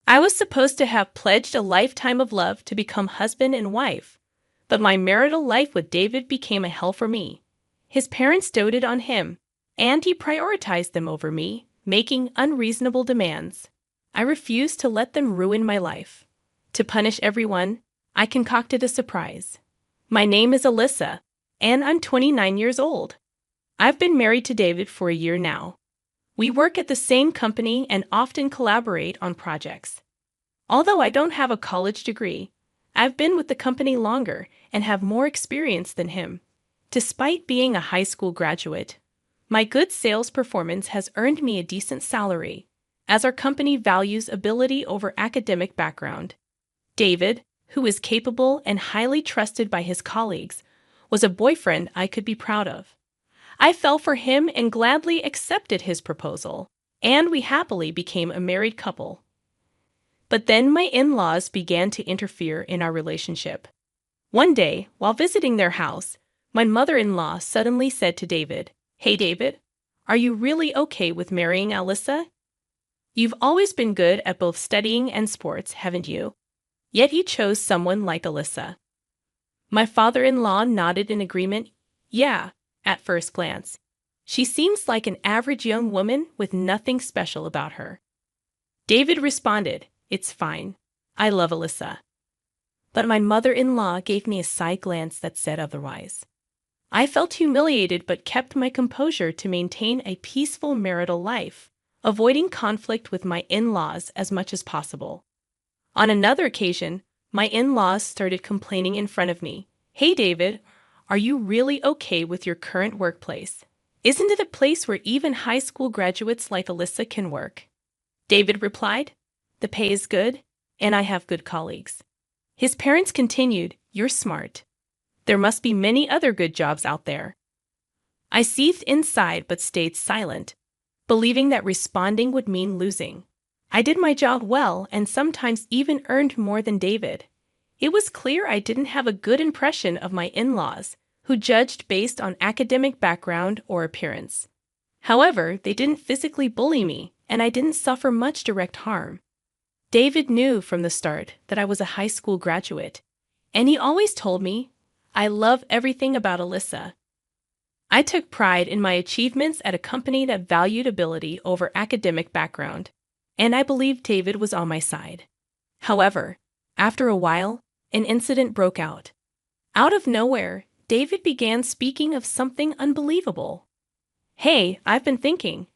I was supposed to have pledged a lifetime of love to become husband and wife, but my marital life with David became a hell for me. His parents doted on him, and he prioritized them over me, making unreasonable demands. I refused to let them ruin my life. To punish everyone, I concocted a surprise. My name is Alyssa, and I'm 29 years old. I've been married to David for a year now. We work at the same company and often collaborate on projects. Although I don't have a college degree, I've been with the company longer and have more experience than him. Despite being a high school graduate, my good sales performance has earned me a decent salary, as our company values ability over academic background. David, who is capable and highly trusted by his colleagues, was a boyfriend I could be proud of. I fell for him and gladly accepted his proposal, and we happily became a married couple. But then my in-laws began to interfere in our relationship. One day, while visiting their house, my mother-in-law suddenly said to David, "Hey David, are you really okay with marrying Alyssa? You've always been good at both studying and sports, haven't you? Yet you chose someone like Alyssa." My father-in-law nodded in agreement. "Yeah, at first glance. She seems like an average young woman with nothing special about her." David responded, "It's fine. I love Alyssa." But my mother-in-law gave me a side glance that said otherwise. I felt humiliated but kept my composure to maintain a peaceful marital life, avoiding conflict with my in-laws as much as possible. On another occasion, my in-laws started complaining in front of me. "Hey David, are you really okay with your current workplace? Isn't it a place where even high school graduates like Alyssa can work?" David replied, "The pay is good, and I have good colleagues." His parents continued, "You're smart. There must be many other good jobs out there." I seethed inside but stayed silent, believing that responding would mean losing. I did my job well and sometimes even earned more than David. It was clear I didn't have a good impression of my in-laws, who judged based on academic background or appearance. However, they didn't physically bully me, and I didn't suffer much direct harm. David knew from the start that I was a high school graduate, and he always told me, "I love everything about Alyssa." I took pride in my achievements at a company that valued ability over academic background, and I believed David was on my side. However, after a while, an incident broke out. Out of nowhere, David began speaking of something unbelievable. "Hey, I've been thinking.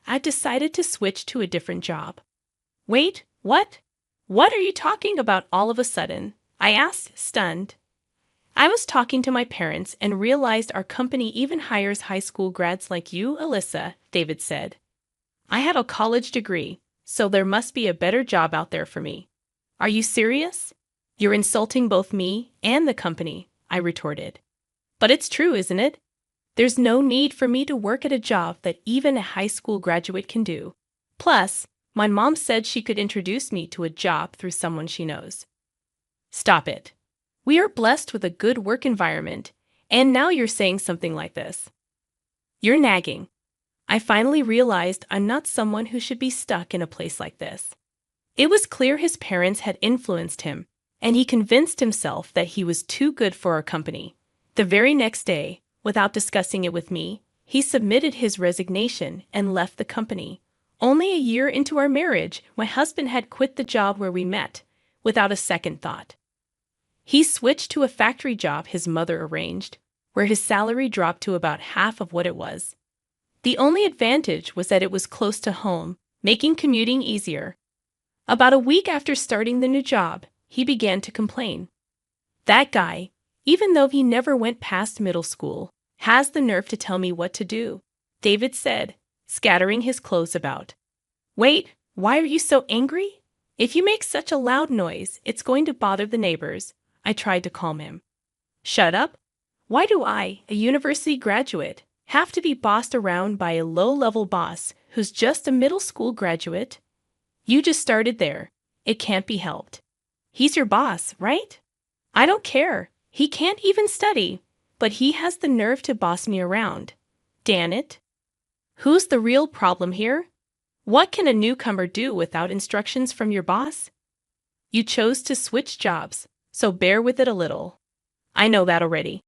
I've decided to switch to a different job." "Wait, what? What are you talking about all of a sudden?" I asked, stunned. "I was talking to my parents and realized our company even hires high school grads like you, Alyssa," David said. "I had a college degree, so there must be a better job out there for me." "Are you serious? You're insulting both me and the company," I retorted. "But it's true, isn't it? There's no need for me to work at a job that even a high school graduate can do. Plus, my mom said she could introduce me to a job through someone she knows." "Stop it. We are blessed with a good work environment, and now you're saying something like this. You're nagging." I finally realized I'm not someone who should be stuck in a place like this. It was clear his parents had influenced him, and he convinced himself that he was too good for our company. The very next day, without discussing it with me, he submitted his resignation and left the company. Only a year into our marriage, my husband had quit the job where we met, without a second thought. He switched to a factory job his mother arranged, where his salary dropped to about half of what it was. The only advantage was that it was close to home, making commuting easier. About a week after starting the new job, he began to complain. "That guy, even though he never went past middle school, has the nerve to tell me what to do," David said, scattering his clothes about. "Wait, why are you so angry? If you make such a loud noise, it's going to bother the neighbors," I tried to calm him. "Shut up? Why do I, a university graduate, have to be bossed around by a low-level boss who's just a middle school graduate? You just started there. It can't be helped. He's your boss, right? I don't care. He can't even study, but he has the nerve to boss me around. Damn it. Who's the real problem here? What can a newcomer do without instructions from your boss? You chose to switch jobs, so bear with it a little. I know that already.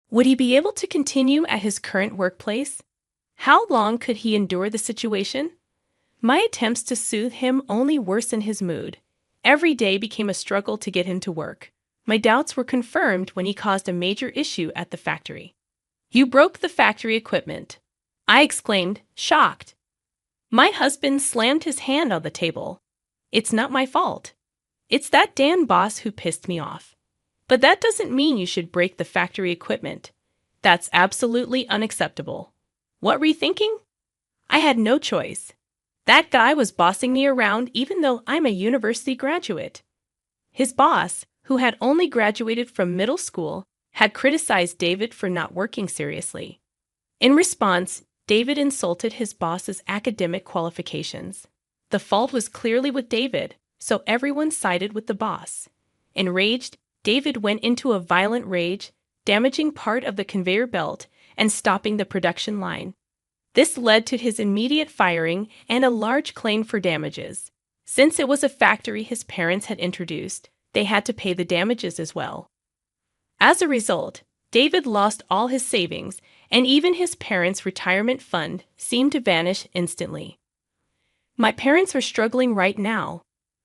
Would he be able to continue at his current workplace? How long could he endure the situation? My attempts to soothe him only worsened his mood. Every day became a struggle to get him to work. My doubts were confirmed when he caused a major issue at the factory. You broke the factory equipment, I exclaimed, shocked. My husband slammed his hand on the table. It's not my fault. It's that damn boss who pissed me off. But that doesn't mean you should break the factory equipment. That's absolutely unacceptable. What were you thinking? I had no choice. That guy was bossing me around even though I'm a university graduate. His boss, who had only graduated from middle school, had criticized David for not working seriously. In response, David insulted his boss's academic qualifications. The fault was clearly with David, so everyone sided with the boss. Enraged, David went into a violent rage, damaging part of the conveyor belt and stopping the production line. This led to his immediate firing and a large claim for damages. Since it was a factory his parents had introduced, they had to pay the damages as well. As a result, David lost all his savings, and even his parents' retirement fund seemed to vanish instantly. My parents are struggling right now,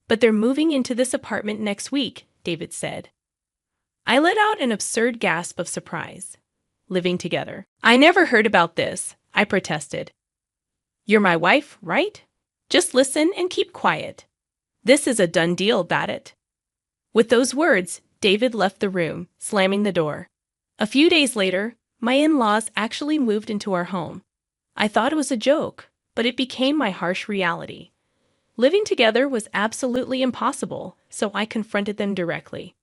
but they're moving into this apartment next week, David said. I let out an absurd gasp of surprise. Living together. I never heard about this, I protested. You're my wife, right? Just listen and keep quiet. This is a done deal, Babbitt. With those words, David left the room, slamming the door. A few days later, my in-laws actually moved into our home. I thought it was a joke, but it became my harsh reality. Living together was absolutely impossible, so I confronted them directly.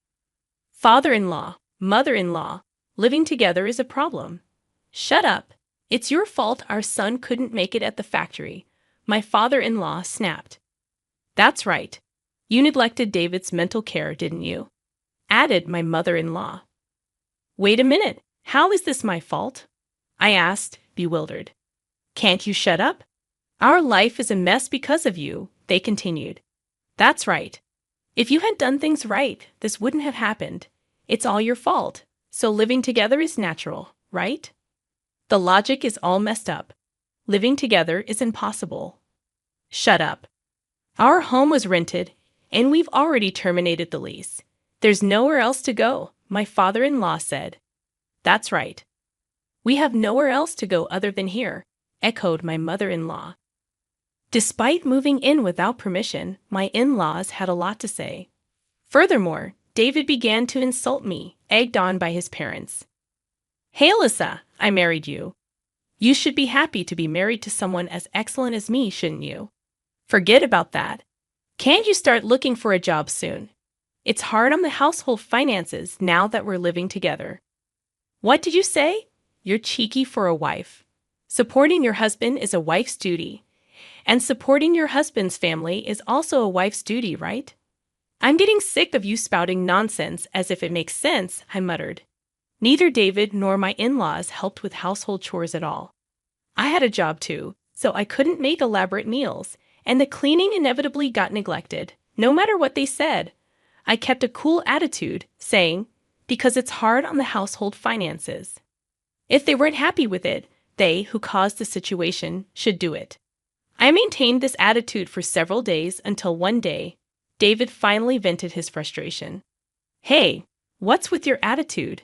Father-in-law, mother-in-law, living together is a problem. Shut up. It's your fault our son couldn't make it at the factory, my father-in-law snapped. That's right. You neglected David's mental care, didn't you? Added my mother-in-law. Wait a minute. How is this my fault? I asked, bewildered. Can't you shut up? Our life is a mess because of you, they continued. That's right. If you had done things right, this wouldn't have happened. It's all your fault, so living together is natural, right? The logic is all messed up. Living together is impossible. Shut up. Our home was rented, and we've already terminated the lease. There's nowhere else to go, my father-in-law said. That's right. We have nowhere else to go other than here, echoed my mother-in-law. Despite moving in without permission, my in-laws had a lot to say. Furthermore, David began to insult me, egged on by his parents. Hey, Alyssa, I married you. You should be happy to be married to someone as excellent as me, shouldn't you? Forget about that. Can't you start looking for a job soon? It's hard on the household finances now that we're living together. What did you say? You're cheeky for a wife. Supporting your husband is a wife's duty. And supporting your husband's family is also a wife's duty, right? I'm getting sick of you spouting nonsense as if it makes sense, I muttered. Neither David nor my in-laws helped with household chores at all. I had a job too, so I couldn't make elaborate meals, and the cleaning inevitably got neglected, no matter what they said. I kept a cool attitude, saying, because it's hard on the household finances. If they weren't happy with it, they, who caused the situation, should do it. I maintained this attitude for several days until one day, David finally vented his frustration. Hey, what's with your attitude?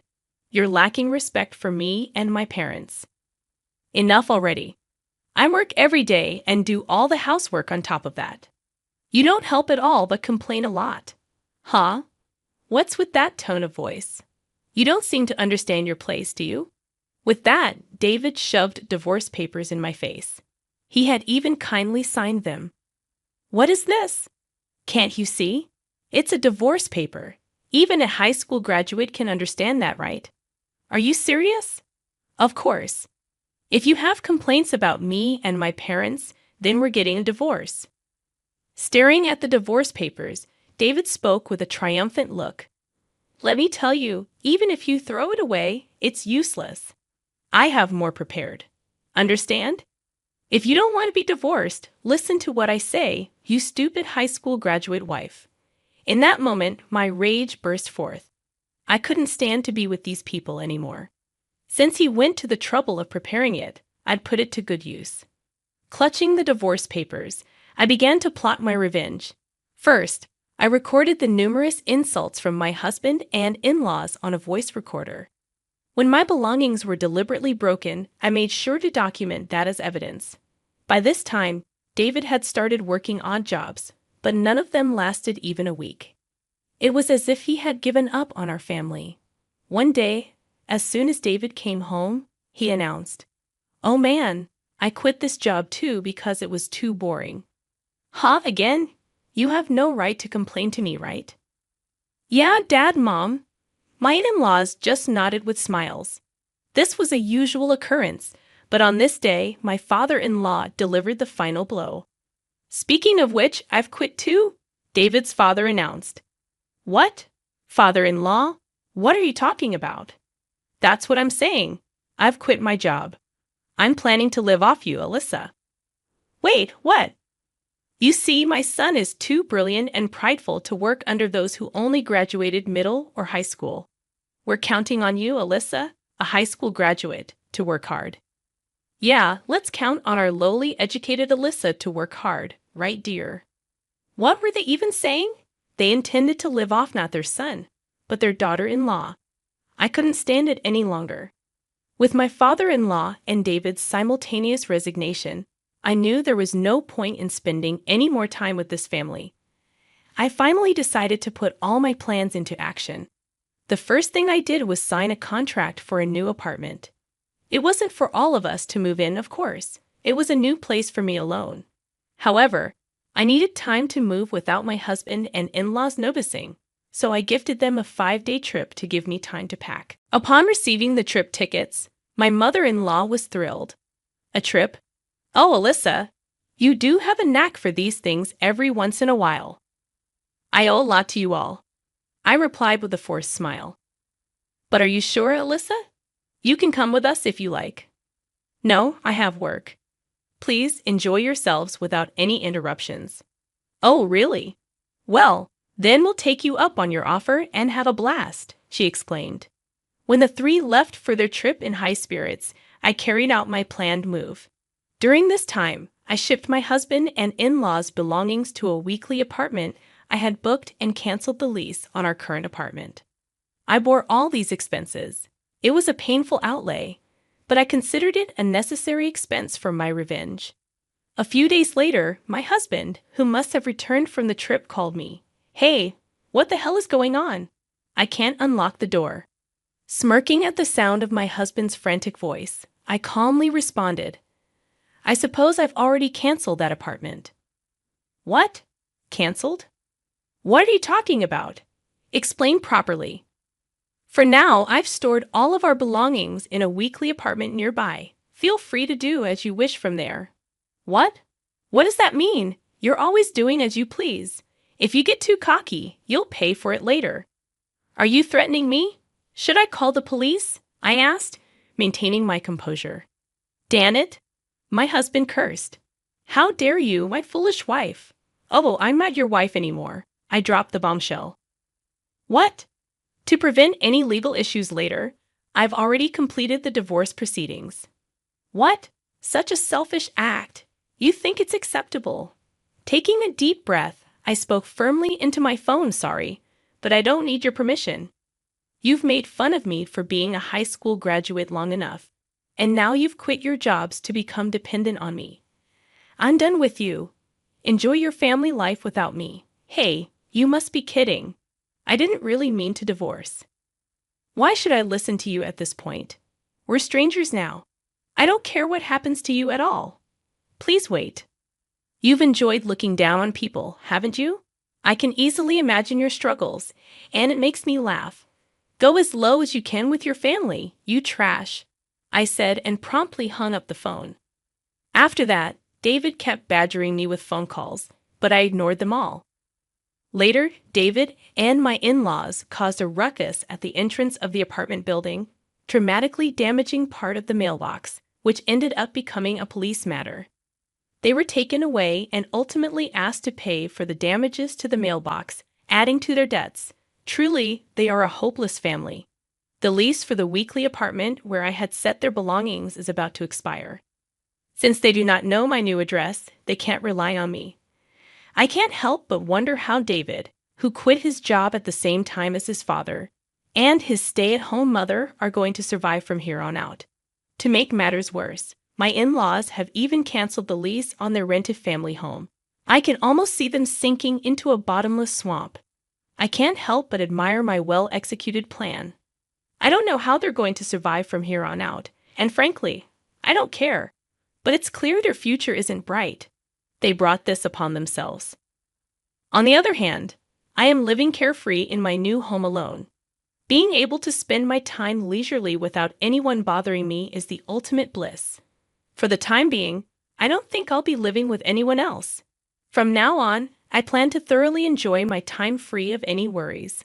You're lacking respect for me and my parents. Enough already. I work every day and do all the housework on top of that. You don't help at all but complain a lot. Huh? What's with that tone of voice? You don't seem to understand your place, do you? With that, David shoved divorce papers in my face. He had even kindly signed them. What is this? Can't you see? It's a divorce paper. Even a high school graduate can understand that, right? Are you serious? Of course. If you have complaints about me and my parents, then we're getting a divorce. Staring at the divorce papers, David spoke with a triumphant look. Let me tell you, even if you throw it away, it's useless. I have more prepared. Understand? If you don't want to be divorced, listen to what I say, you stupid high school graduate wife. In that moment, my rage burst forth. I couldn't stand to be with these people anymore. Since he went to the trouble of preparing it, I'd put it to good use. Clutching the divorce papers, I began to plot my revenge. First, I recorded the numerous insults from my husband and in-laws on a voice recorder. When my belongings were deliberately broken, I made sure to document that as evidence. By this time, David had started working odd jobs, but none of them lasted even a week. It was as if he had given up on our family. One day, as soon as David came home, he announced, "Oh man, I quit this job too because it was too boring." "Huh, again? You have no right to complain to me, right?" "Yeah, Dad, Mom." My in-laws just nodded with smiles. This was a usual occurrence, but on this day, my father-in-law delivered the final blow. "Speaking of which, I've quit too," David's father announced. "What? Father-in-law? What are you talking about?" "That's what I'm saying. I've quit my job. I'm planning to live off you, Alyssa." "Wait, what?" "You see, my son is too brilliant and prideful to work under those who only graduated middle or high school. We're counting on you, Alyssa, a high school graduate, to work hard." "Yeah, let's count on our lowly educated Alyssa to work hard, right, dear?" What were they even saying? They intended to live off not their son, but their daughter-in-law. I couldn't stand it any longer. With my father-in-law and David's simultaneous resignation, I knew there was no point in spending any more time with this family. I finally decided to put all my plans into action. The first thing I did was sign a contract for a new apartment. It wasn't for all of us to move in, of course. It was a new place for me alone. However, I needed time to move without my husband and in-laws noticing, so I gifted them a 5-day trip to give me time to pack. Upon receiving the trip tickets, my mother-in-law was thrilled. "A trip? Oh, Alyssa, you do have a knack for these things every once in a while." "I owe a lot to you all," I replied with a forced smile. "But are you sure, Alyssa? You can come with us if you like." "No, I have work. Please enjoy yourselves without any interruptions." "Oh, really? Well, then we'll take you up on your offer and have a blast," she exclaimed. When the three left for their trip in high spirits, I carried out my planned move. During this time, I shipped my husband and in-laws' belongings to a weekly apartment I had booked and canceled the lease on our current apartment. I bore all these expenses. It was a painful outlay, but I considered it a necessary expense for my revenge. A few days later, my husband, who must have returned from the trip, called me. "Hey, what the hell is going on? I can't unlock the door." Smirking at the sound of my husband's frantic voice, I calmly responded, "I suppose I've already canceled that apartment." "What? Canceled? What are you talking about? Explain properly." "For now, I've stored all of our belongings in a weekly apartment nearby. Feel free to do as you wish from there." "What? What does that mean? You're always doing as you please. If you get too cocky, you'll pay for it later." "Are you threatening me? Should I call the police?" I asked, maintaining my composure. "Damn it!" My husband cursed. "How dare you, my foolish wife?" "Oh, I'm not your wife anymore." I dropped the bombshell. "What? To prevent any legal issues later, I've already completed the divorce proceedings." "What? Such a selfish act. You think it's acceptable." Taking a deep breath, I spoke firmly into my phone. "Sorry, but I don't need your permission. You've made fun of me for being a high school graduate long enough, and now you've quit your jobs to become dependent on me. I'm done with you. Enjoy your family life without me." "Hey, you must be kidding. I didn't really mean to divorce. Why should I listen to you at this point? We're strangers now. I don't care what happens to you at all. Please wait. You've enjoyed looking down on people, haven't you? I can easily imagine your struggles, and it makes me laugh. Go as low as you can with your family, you trash," I said, and promptly hung up the phone. After that, David kept badgering me with phone calls, but I ignored them all. Later, David and my in-laws caused a ruckus at the entrance of the apartment building, dramatically damaging part of the mailbox, which ended up becoming a police matter. They were taken away and ultimately asked to pay for the damages to the mailbox, adding to their debts. Truly, they are a hopeless family. The lease for the weekly apartment where I had set their belongings is about to expire. Since they do not know my new address, they can't rely on me. I can't help but wonder how David, who quit his job at the same time as his father, and his stay-at-home mother are going to survive from here on out. To make matters worse, my in-laws have even canceled the lease on their rented family home. I can almost see them sinking into a bottomless swamp. I can't help but admire my well-executed plan. I don't know how they're going to survive from here on out, and frankly, I don't care. But it's clear their future isn't bright. They brought this upon themselves. On the other hand, I am living carefree in my new home alone. Being able to spend my time leisurely without anyone bothering me is the ultimate bliss. For the time being, I don't think I'll be living with anyone else. From now on, I plan to thoroughly enjoy my time free of any worries.